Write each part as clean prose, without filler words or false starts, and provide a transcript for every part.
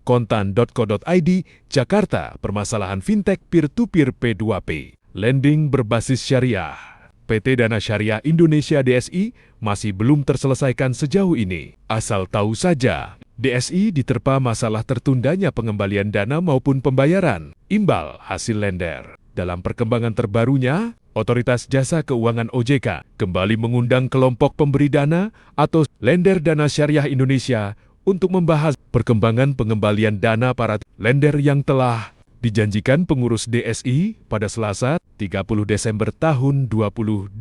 Kontan.co.id, Jakarta, permasalahan fintech peer-to-peer P2P. Lending berbasis syariah. PT Dana Syariah Indonesia DSI masih belum terselesaikan sejauh ini. Asal tahu saja, DSI diterpa masalah tertundanya pengembalian dana maupun pembayaran imbal hasil lender. Dalam perkembangan terbarunya, Otoritas Jasa Keuangan OJK kembali mengundang kelompok pemberi dana atau lender Dana Syariah Indonesia untuk membahas perkembangan pengembalian dana para lender yang telah dijanjikan pengurus DSI pada Selasa 30 Desember tahun 2025.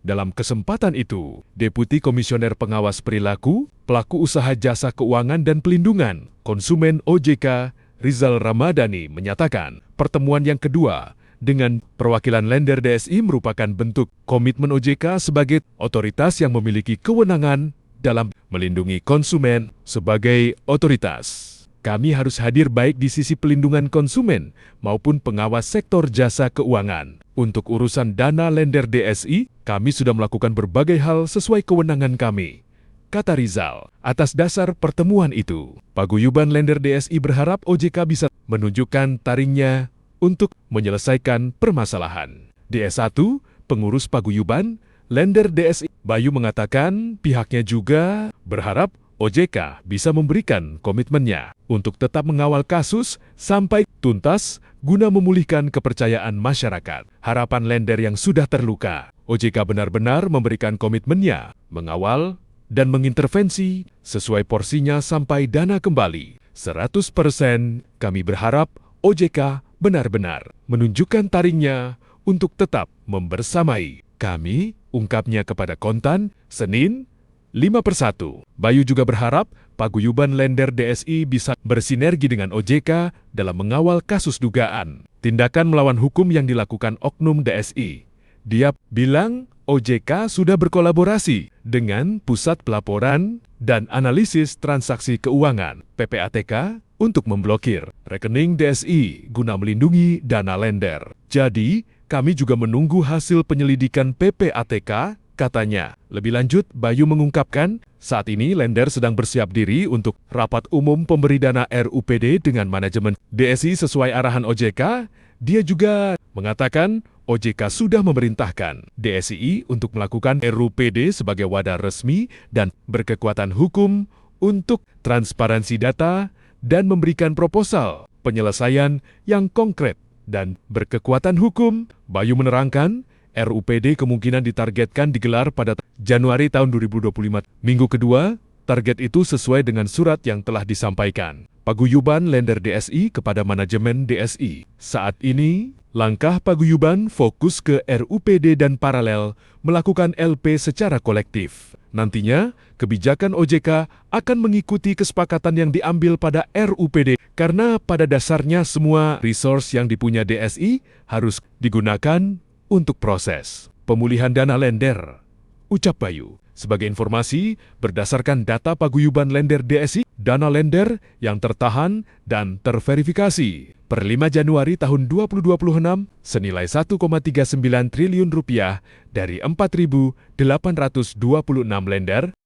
Dalam kesempatan itu, Deputi Komisioner Pengawas Perilaku, Pelaku Usaha Jasa Keuangan dan Pelindungan Konsumen OJK, Rizal Ramadhani menyatakan pertemuan yang kedua dengan perwakilan lender DSI merupakan bentuk komitmen OJK sebagai otoritas yang memiliki kewenangan dalam melindungi konsumen sebagai otoritas. Kami harus hadir baik di sisi pelindungan konsumen maupun pengawas sektor jasa keuangan. Untuk urusan dana lender DSI, kami sudah melakukan berbagai hal sesuai kewenangan kami, kata Rizal. Atas dasar pertemuan itu, Paguyuban Lender DSI berharap OJK bisa menunjukkan taringnya untuk menyelesaikan permasalahan. DS1, pengurus Paguyuban Lender DSI, Bayu mengatakan pihaknya juga berharap OJK bisa memberikan komitmennya untuk tetap mengawal kasus sampai tuntas guna memulihkan kepercayaan masyarakat. Harapan lender yang sudah terluka, OJK benar-benar memberikan komitmennya, mengawal dan mengintervensi sesuai porsinya sampai dana kembali 100%. Kami berharap OJK benar-benar menunjukkan taringnya untuk tetap membersamai kami, ungkapnya kepada Kontan, Senin 5/1. Bayu juga berharap Paguyuban Lender DSI bisa bersinergi dengan OJK dalam mengawal kasus dugaan tindakan melawan hukum yang dilakukan oknum DSI. Dia bilang OJK sudah berkolaborasi dengan Pusat Pelaporan dan Analisis Transaksi Keuangan (PPATK) untuk memblokir rekening DSI guna melindungi dana lender. Jadi, kami juga menunggu hasil penyelidikan PPATK, katanya. Lebih lanjut, Bayu mengungkapkan, saat ini lender sedang bersiap diri untuk rapat umum pemberi dana RUPD dengan manajemen DSI sesuai arahan OJK. Dia juga mengatakan OJK sudah memerintahkan DSI untuk melakukan RUPD sebagai wadah resmi dan berkekuatan hukum untuk transparansi data dan memberikan proposal penyelesaian yang konkret dan berkekuatan hukum. Bayu menerangkan, RUPD kemungkinan ditargetkan digelar pada Januari tahun 2025. Minggu kedua, target itu sesuai dengan surat yang telah disampaikan Paguyuban Lender DSI kepada manajemen DSI. Saat ini, langkah Paguyuban fokus ke RUPD dan paralel melakukan LP secara kolektif. Nantinya, kebijakan OJK akan mengikuti kesepakatan yang diambil pada RUPD karena pada dasarnya semua resource yang dipunya DSI harus digunakan untuk proses pemulihan dana lender, ucap Bayu. Sebagai informasi, berdasarkan data Paguyuban Lender DSI, dana lender yang tertahan dan terverifikasi per 5 Januari tahun 2026 senilai 1,39 triliun rupiah dari 4.826 lender.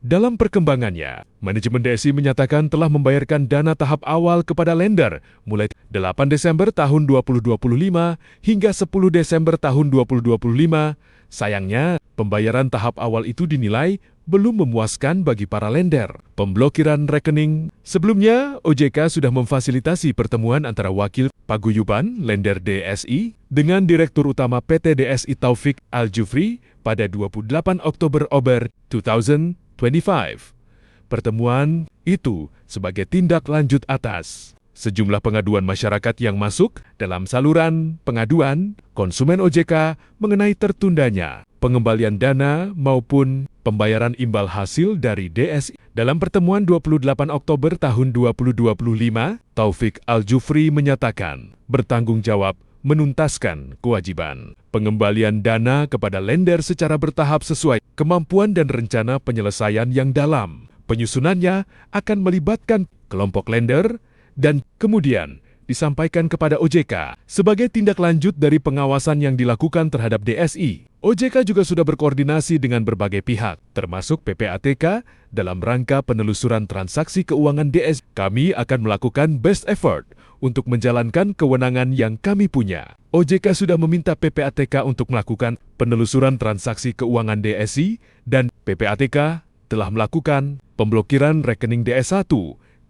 Dalam perkembangannya, manajemen DSI menyatakan telah membayarkan dana tahap awal kepada lender mulai 8 Desember tahun 2025 hingga 10 Desember tahun 2025. Sayangnya, pembayaran tahap awal itu dinilai belum memuaskan bagi para lender. Pemblokiran rekening. Sebelumnya, OJK sudah memfasilitasi pertemuan antara wakil Paguyuban Lender DSI dengan Direktur Utama PT DSI Taufik Al-Jufri pada 28 Oktober 2025. Pertemuan itu sebagai tindak lanjut atas sejumlah pengaduan masyarakat yang masuk dalam saluran pengaduan konsumen OJK mengenai tertundanya pengembalian dana maupun pembayaran imbal hasil dari DSI. Dalam pertemuan 28 Oktober tahun 2025, Taufik Al-Jufri menyatakan bertanggung jawab menuntaskan kewajiban pengembalian dana kepada lender secara bertahap sesuai kemampuan dan rencana penyelesaian yang dalam. Penyusunannya akan melibatkan kelompok lender dan kemudian disampaikan kepada OJK sebagai tindak lanjut dari pengawasan yang dilakukan terhadap DSI. OJK juga sudah berkoordinasi dengan berbagai pihak, termasuk PPATK, dalam rangka penelusuran transaksi keuangan DSI. Kami akan melakukan best effort untuk menjalankan kewenangan yang kami punya. OJK sudah meminta PPATK untuk melakukan penelusuran transaksi keuangan DSI dan PPATK telah melakukan pemblokiran rekening DS1,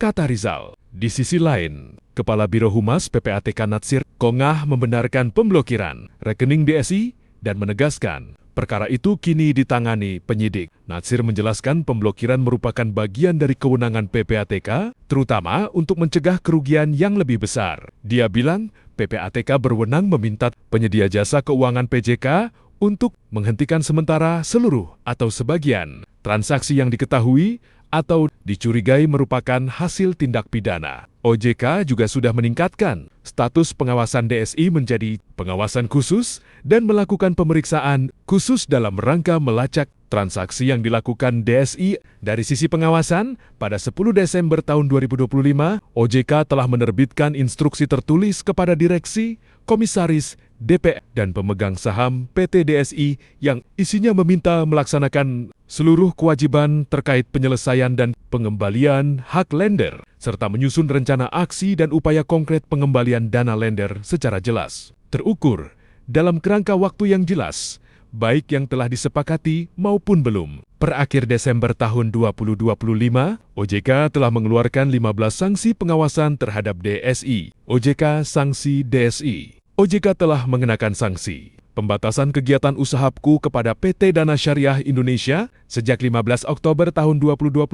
kata Rizal. Di sisi lain, Kepala Biro Humas PPATK Natsir Kongah membenarkan pemblokiran rekening DSI dan menegaskan perkara itu kini ditangani penyidik. Natsir menjelaskan pemblokiran merupakan bagian dari kewenangan PPATK, terutama untuk mencegah kerugian yang lebih besar. Dia bilang PPATK berwenang meminta penyedia jasa keuangan PJK untuk menghentikan sementara seluruh atau sebagian transaksi yang diketahui atau dicurigai merupakan hasil tindak pidana. OJK juga sudah meningkatkan status pengawasan DSI menjadi pengawasan khusus dan melakukan pemeriksaan khusus dalam rangka melacak transaksi yang dilakukan DSI. Dari sisi pengawasan, pada 10 Desember tahun 2025, OJK telah menerbitkan instruksi tertulis kepada direksi, komisaris, DP, dan pemegang saham PT DSI yang isinya meminta melaksanakan seluruh kewajiban terkait penyelesaian dan pengembalian hak lender, serta menyusun rencana aksi dan upaya konkret pengembalian dana lender secara jelas, terukur dalam kerangka waktu yang jelas, baik yang telah disepakati maupun belum. Per akhir Desember tahun 2025, OJK telah mengeluarkan 15 sanksi pengawasan terhadap DSI. OJK Sanksi DSI. OJK telah mengenakan sanksi pembatasan kegiatan usahaku kepada PT Dana Syariah Indonesia sejak 15 Oktober tahun 2025.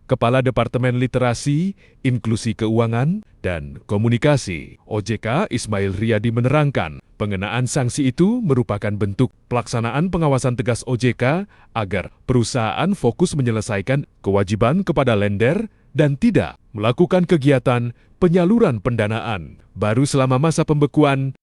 Kepala Departemen Literasi, Inklusi Keuangan, dan Komunikasi OJK Ismail Riyadi menerangkan, pengenaan sanksi itu merupakan bentuk pelaksanaan pengawasan tegas OJK agar perusahaan fokus menyelesaikan kewajiban kepada lender dan tidak melakukan kegiatan penyaluran pendanaan baru selama masa pembekuan.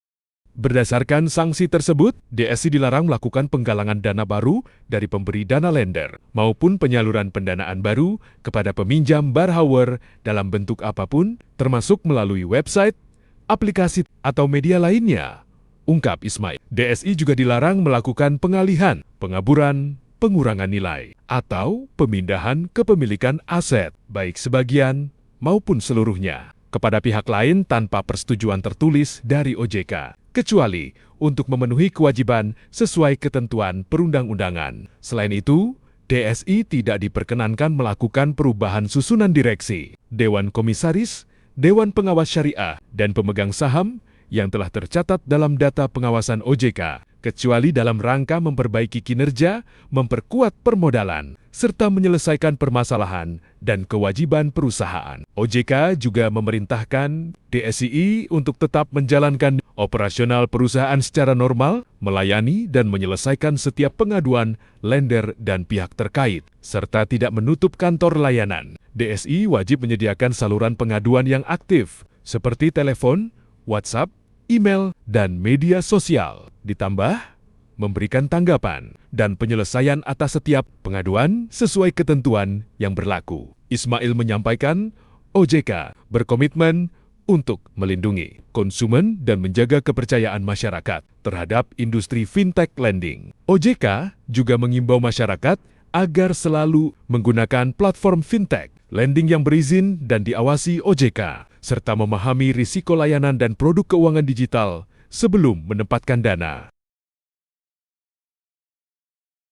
Berdasarkan sanksi tersebut, DSI dilarang melakukan penggalangan dana baru dari pemberi dana lender maupun penyaluran pendanaan baru kepada peminjam borrower dalam bentuk apapun, termasuk melalui website, aplikasi, atau media lainnya, ungkap Ismail. DSI juga dilarang melakukan pengalihan, pengaburan, pengurangan nilai, atau pemindahan kepemilikan aset, baik sebagian maupun seluruhnya, kepada pihak lain tanpa persetujuan tertulis dari OJK, kecuali untuk memenuhi kewajiban sesuai ketentuan perundang-undangan. Selain itu, DSI tidak diperkenankan melakukan perubahan susunan direksi, dewan komisaris, dewan pengawas syariah, dan pemegang saham yang telah tercatat dalam data pengawasan OJK, kecuali dalam rangka memperbaiki kinerja, memperkuat permodalan, serta menyelesaikan permasalahan dan kewajiban perusahaan. OJK juga memerintahkan DSI untuk tetap menjalankan operasional perusahaan secara normal, melayani dan menyelesaikan setiap pengaduan lender dan pihak terkait, serta tidak menutup kantor layanan. DSI wajib menyediakan saluran pengaduan yang aktif, seperti telepon, WhatsApp, email, dan media sosial, ditambah memberikan tanggapan dan penyelesaian atas setiap pengaduan sesuai ketentuan yang berlaku. Ismail menyampaikan, OJK berkomitmen untuk melindungi konsumen dan menjaga kepercayaan masyarakat terhadap industri fintech lending. OJK juga mengimbau masyarakat agar selalu menggunakan platform fintech lending yang berizin dan diawasi OJK, serta memahami risiko layanan dan produk keuangan digital sebelum menempatkan dana.